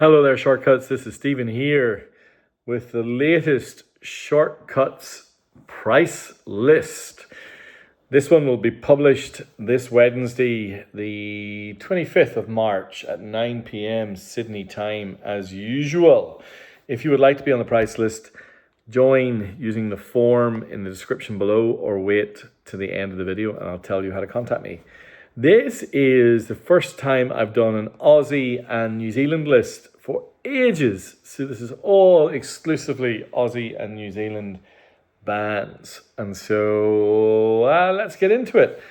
Hello there, Shortcuts. This is Stephen here with the latest Shortcuts price list. This one will be published this Wednesday, the 25th of March at 9 p.m. Sydney time, as usual. If you would like to be on the price list, join using the form in the description below or wait to the end of the video and I'll tell you how to contact me. This is the first time I've done an Aussie and New Zealand list for ages. So this is all exclusively Aussie and New Zealand bands. And so let's get into it.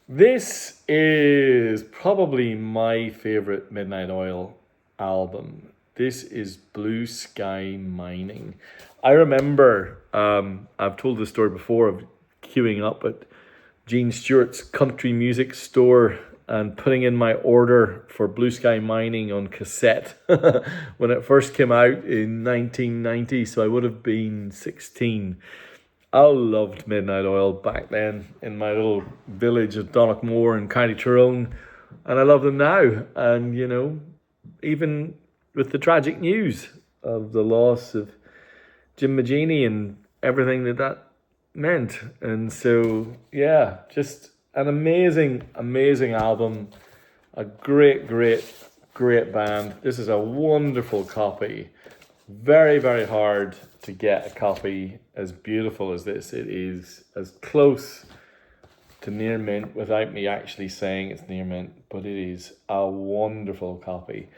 This is probably my favorite Midnight Oil album. This is Blue Sky Mining. I remember, I've told this story before of queuing up at Gene Stewart's country music store and putting in my order for Blue Sky Mining on cassette when it first came out in 1990. So I would have been 16. I loved Midnight Oil back then in my little village of Donoghmore in County Tyrone. And I love them now. And, you know, even with the tragic news of the loss of Jim Magini and everything that meant. And so, yeah, just an amazing album. A great band. This is a wonderful copy. Very, very hard to get a copy as beautiful as this. It is as close to near mint without me actually saying it's near mint, but it is a wonderful copy.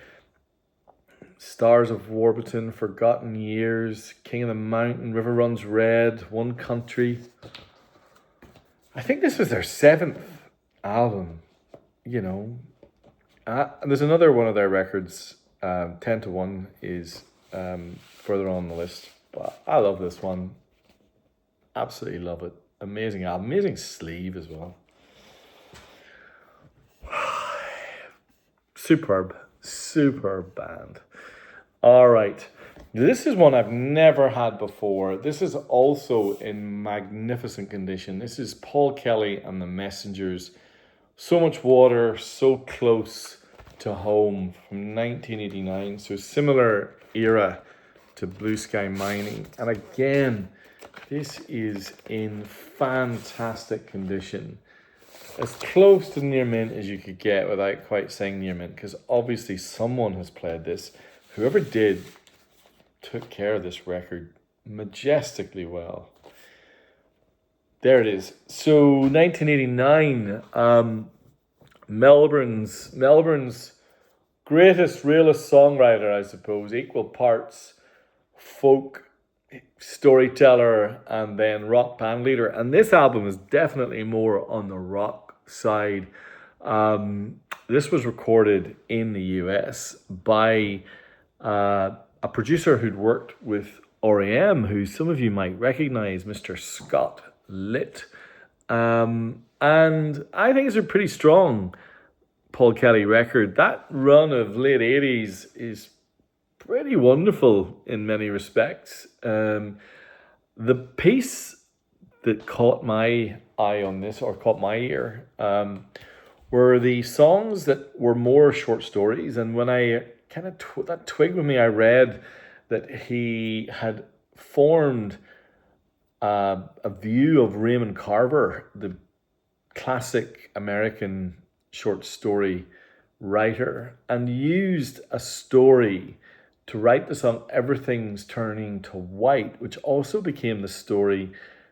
Stars of Warburton, Forgotten Years, King of the Mountain, River Runs Red, One Country. I think this was their 7th album, you know. There's another one of their records, 10 to 1 is further on the list. But I love this one. Absolutely love it. Amazing album, amazing sleeve as well. Superb band. All right, this is one I've never had before. This is also in magnificent condition. This is Paul Kelly and the Messengers. So Much Water, So Close to Home from 1989. So similar era to Blue Sky Mining. And again, this is in fantastic condition. As close to near mint as you could get without quite saying near mint, because obviously someone has played this. Whoever did took care of this record majestically well. There it is. So 1989, Melbourne's greatest, realest songwriter, I suppose, equal parts folk storyteller and then rock band leader. And this album is definitely more on the rock side. This was recorded in the US by a producer who'd worked with R.E.M., who some of you might recognize, Mr. Scott Litt. And I think it's a pretty strong Paul Kelly record. That run of late 80s is pretty wonderful in many respects. The piece that caught my eye on this, or caught my ear, were the songs that were more short stories. And when I kind of that twigged with me, I read that he had formed a view of Raymond Carver, the classic American short story writer, and used a story to write the song Everything's Turning to White, which also became the story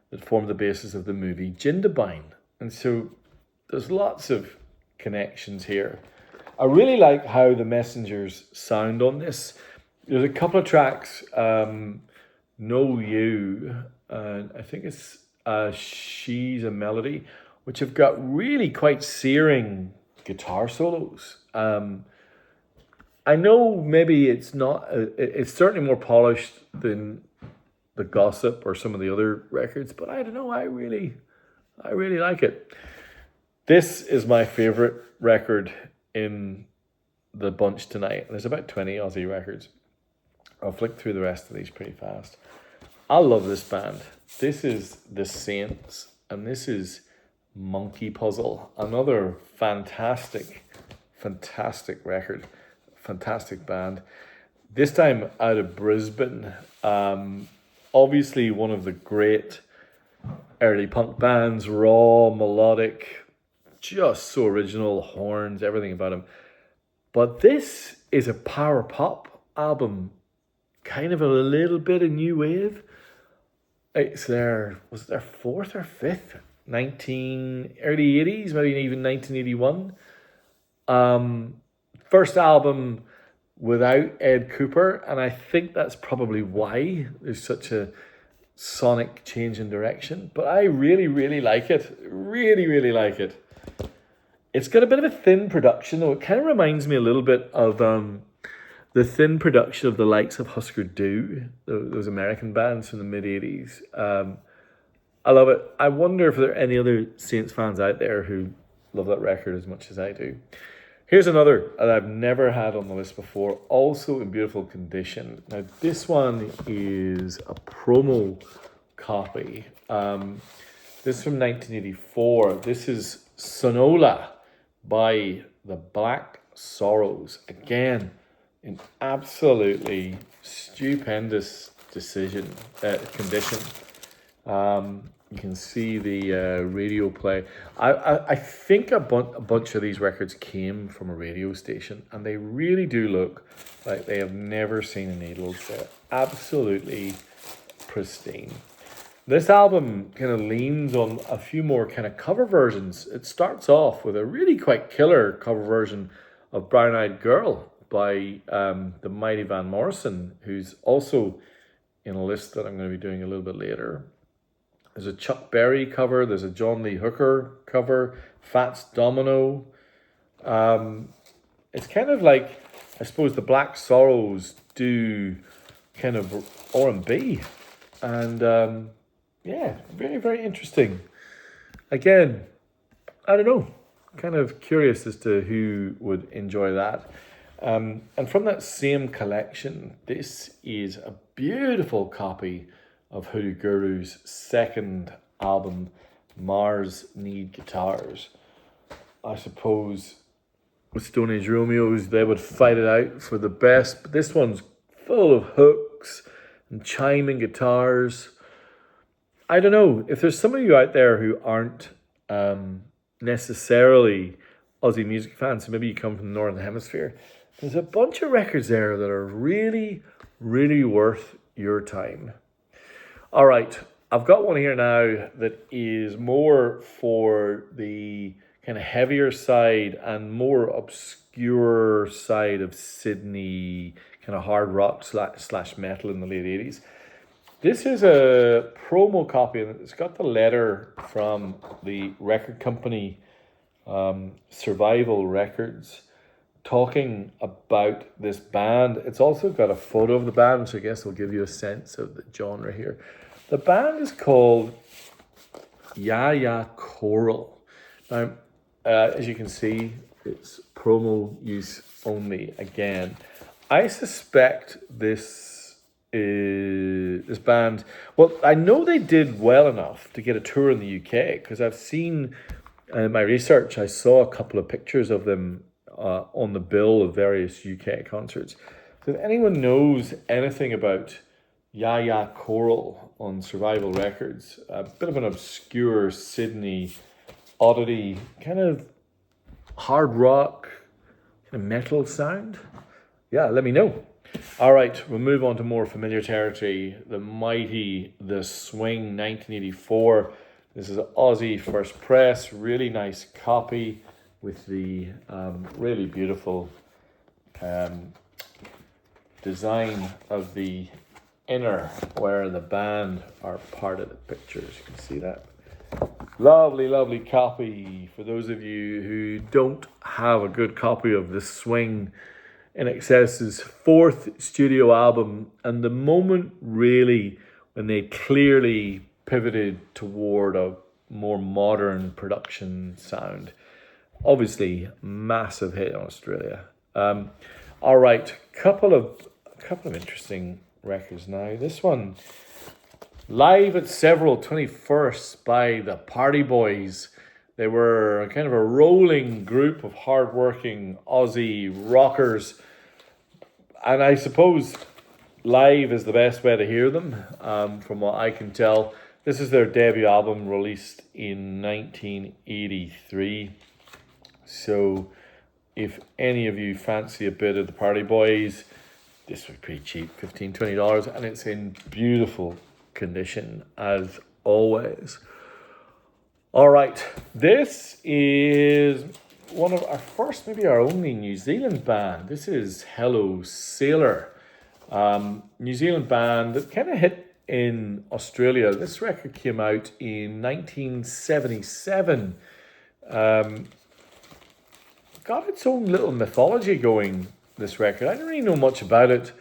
that formed the basis of the movie Jindabyne. And so there's lots of connections here. I really like how the Messengers sound on this. There's a couple of tracks, Know You, and I think it's She's a Melody, which have got really quite searing guitar solos. I know maybe it's not, it's certainly more polished than The Gossip or some of the other records, but I don't know, I really like it. This is my favorite record in the bunch tonight. There's about 20 Aussie records. I'll flick through the rest of these pretty fast. I love this band. This is The Saints, and this is Monkey Puzzle, another fantastic record. fantastic band. This time out of Brisbane. Obviously one of the great early punk bands, raw, melodic, just so original, horns, everything about them. But this is a power pop album, kind of a little bit of new wave. Was it their fourth or fifth? Early 80s, maybe even 1981. First album without Ed Cooper, and I think that's probably why there's such a sonic change in direction. But I really, really like it. Really, really like it. It's got a bit of a thin production, though. It kind of reminds me a little bit of the thin production of the likes of Husker Du, those American bands from the mid-80s. I love it. I wonder if there are any other Saints fans out there who love that record as much as I do. Here's another that I've never had on the list before, also in beautiful condition. Now, this one is a promo copy. This is from 1984. This is Sonola by the Black Sorrows. Again, in absolutely stupendous condition. You can see the radio play. I think a bunch of these records came from a radio station, and they really do look like they have never seen a needle. They're absolutely pristine. This album kind of leans on a few more kind of cover versions. It starts off with a really quite killer cover version of Brown Eyed Girl by the mighty Van Morrison, who's also in a list that I'm going to be doing a little bit later. There's a Chuck Berry cover. There's a John Lee Hooker cover. Fats Domino. It's kind of like, I suppose, the Black Sorrows do kind of R&B. And yeah, very, very interesting. Again, I don't know. Kind of curious as to who would enjoy that. And from that same collection, this is a beautiful copy of Hoodoo Guru's second album, Mars Need Guitars. I suppose with Stone Age Romeos, they would fight it out for the best, but this one's full of hooks and chiming guitars. I don't know, if there's some of you out there who aren't necessarily Aussie music fans, so maybe you come from the Northern Hemisphere, there's a bunch of records there that are really, really worth your time. All right, I've got one here now that is more for the kind of heavier side and more obscure side of Sydney kind of hard rock slash metal in the late 80s. This is a promo copy, and it's got the letter from the record company, Survival Records, talking about this band. It's also got a photo of the band, which I guess will give you a sense of the genre here. The band is called Yaya Choral. Now, as you can see, it's promo use only again. I suspect this band, well, I know they did well enough to get a tour in the UK, because I've seen in my research, I saw a couple of pictures of them on the bill of various UK concerts. So if anyone knows anything about Yaya Choral on Survival Records, a bit of an obscure Sydney oddity, kind of hard rock, kind of metal sound, yeah, let me know. All right, we'll move on to more familiar territory. The mighty The Swing, 1984. This is Aussie First Press, really nice copy with the really beautiful design of the inner where the band are part of the pictures. You can see that. Lovely, lovely copy. For those of you who don't have a good copy of The Swing, INXS's fourth studio album, and the moment really when they clearly pivoted toward a more modern production sound. Obviously, massive hit in Australia. All right, couple of interesting records now. This one, Live at Several 21st by the Party Boys. They were kind of a rolling group of hardworking Aussie rockers And I suppose live is the best way to hear them, from what I can tell. This is their debut album released in 1983. So if any of you fancy a bit of the Party Boys, this was pretty cheap, $15, $20, and it's in beautiful condition as always. All right, this is one of our first, maybe our only New Zealand band. This is Hello Sailor. New Zealand band that kind of hit in Australia. This record came out in 1977. Got its own little mythology going, this record. I didn't really know much about it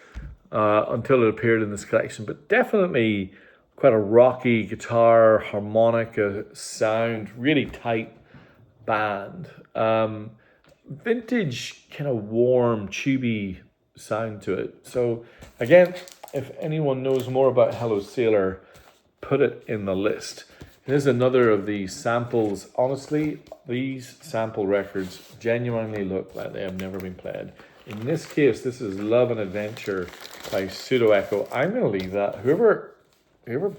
until it appeared in this collection, but definitely quite a rocky guitar, harmonica sound, really tight band. Vintage, kind of warm, tubey sound to it. So again, if anyone knows more about Hello Sailor, put it in the list. Here's another of these samples. Honestly, these sample records genuinely look like they have never been played. In this case, this is Love and Adventure by Pseudo Echo. I'm going to leave that. Whoever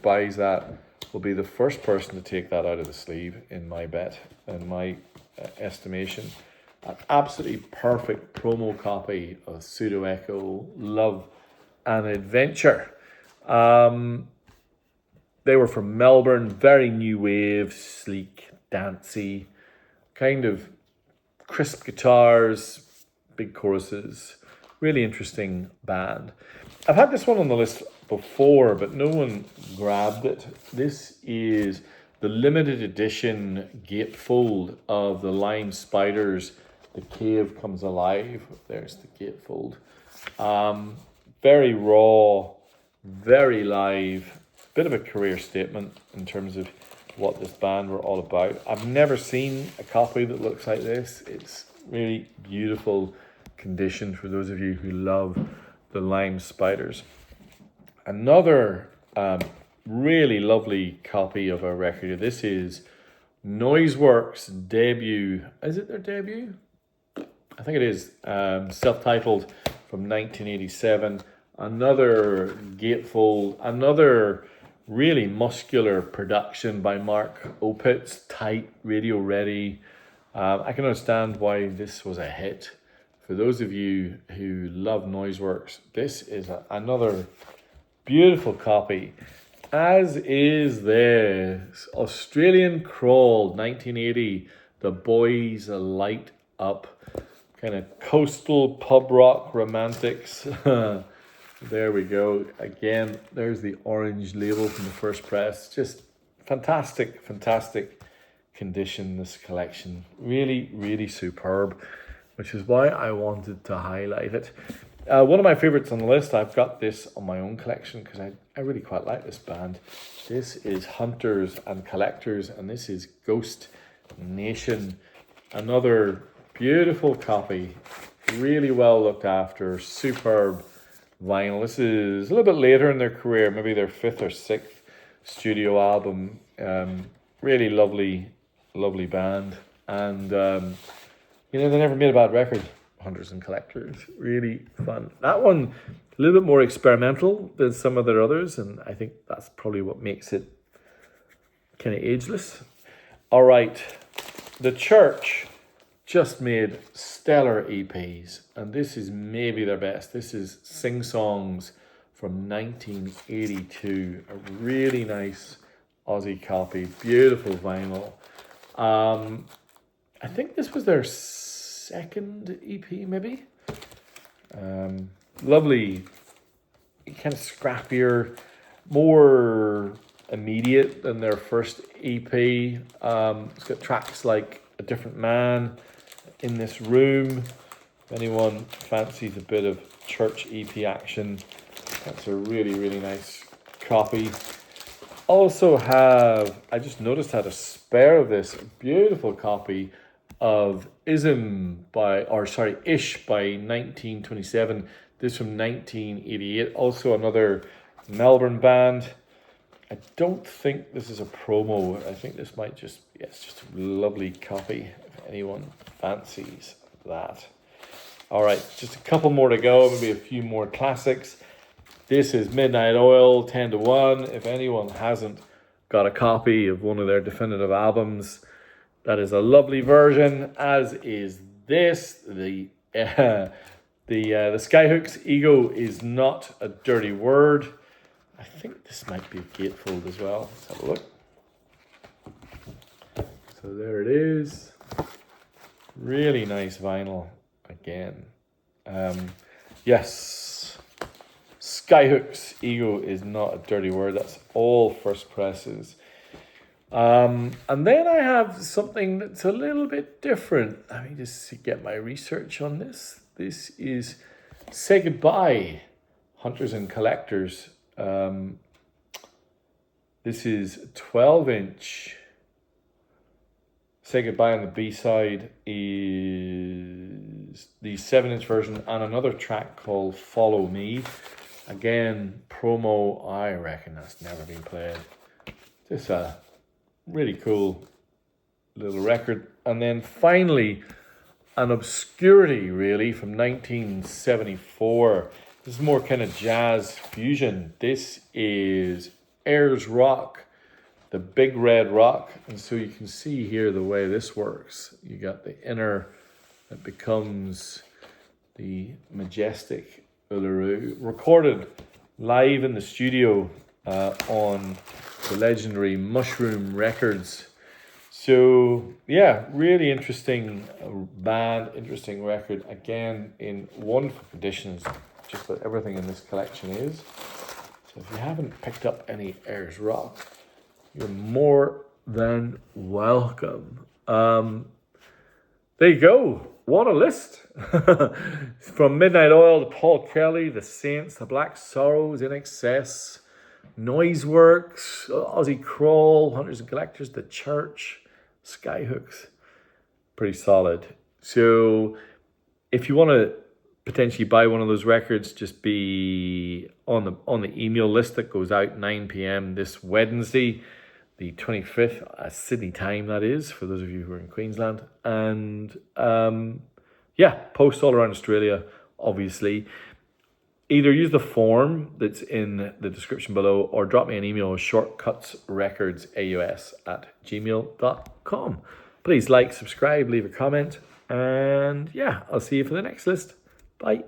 buys that will be the first person to take that out of the sleeve, in my bet, in my estimation. An absolutely perfect promo copy of Pseudo Echo, Love and Adventure. They were from Melbourne, very new wave, sleek, dancey, kind of crisp guitars, big choruses, really interesting band. I've had this one on the list before, but no one grabbed it. This is the limited edition gatefold of the Lime Spiders, The Cave Comes Alive. There's the gatefold. Very raw, very live, bit of a career statement in terms of what this band were all about. I've never seen a copy that looks like this. It's really beautiful condition for those of you who love the Lime Spiders. Another really lovely copy of a record. This is Noiseworks' debut. Is it their debut? I think it is. Self-titled from 1987. Another gatefold. Another really muscular production by Mark Opitz. Tight, radio ready. I can understand why this was a hit. For those of you who love Noiseworks, this is another beautiful copy, as is this Australian Crawl 1980, The Boys Light Up, kind of coastal pub rock romantics. There we go. Again, there's the orange label from the first press. Just fantastic, fantastic condition, this collection. Really, really superb, which is why I wanted to highlight it. One of my favorites on the list, I've got this on my own collection because I really quite like this band. This is Hunters and Collectors, and this is Ghost Nation. Another beautiful copy, really well looked after, superb vinyl. This is a little bit later in their career, maybe their 5th or 6th studio album. Really lovely, lovely band. And, they never made a bad record. Hunters and Collectors, really fun. That one, a little bit more experimental than some of their others, and I think that's probably what makes it kind of ageless. All right, The Church just made stellar EPs, and this is maybe their best. This is Sing Songs from 1982, a really nice Aussie copy, beautiful vinyl. I think this was their second EP, maybe. Lovely, kind of scrappier, more immediate than their first EP. It's got tracks like A Different Man, In This Room. If anyone fancies a bit of church EP action, that's a really, really nice copy. Also have, I just noticed I had a spare of this, a beautiful copy of Ish by 1927. This from 1988. Also another Melbourne band. I don't think this is a promo. I think this might just, it's just a lovely copy if anyone fancies that. All right, just a couple more to go, maybe a few more classics. This is Midnight Oil, 10 to 1. If anyone hasn't got a copy of one of their definitive albums, that is a lovely version, as is this. The Skyhook's Ego is not a dirty word. I think this might be a gatefold as well. Let's have a look. So there it is. Really nice vinyl again. Yes, Skyhook's Ego is not a dirty word. That's all first presses. And then I have something that's a little bit different. Let me just get my research on this. This is Say Goodbye, Hunters and Collectors. This is 12-inch. Say Goodbye on the B-side is the 7-inch version and another track called Follow Me. Again, promo, I reckon that's never been played. Just a really cool little record. And then finally, an obscurity really from 1974. This is more kind of jazz fusion. This is Ayers Rock, the Big Red Rock. And so you can see here the way this works. You got the inner that becomes the majestic Uluru, recorded live in the studio on the legendary Mushroom Records. So yeah, really interesting band, interesting record. Again, in wonderful conditions, just about everything in this collection is. So if you haven't picked up any Ayers Rock, you're more than welcome. There you go. What a list. From Midnight Oil to Paul Kelly, The Saints, The Black Sorrows, In Excess, Noiseworks, Aussie Crawl, Hunters and Collectors, The Church, Skyhooks. Pretty solid. So if you want to potentially buy one of those records, just be on the email list that goes out 9 p.m. this Wednesday, the 25th, Sydney time, that is, for those of you who are in Queensland. And yeah, post all around Australia, obviously. Either use the form that's in the description below or drop me an email at shortcutsrecordsaus@gmail.com. Please like, subscribe, leave a comment. And yeah, I'll see you for the next list. Bye.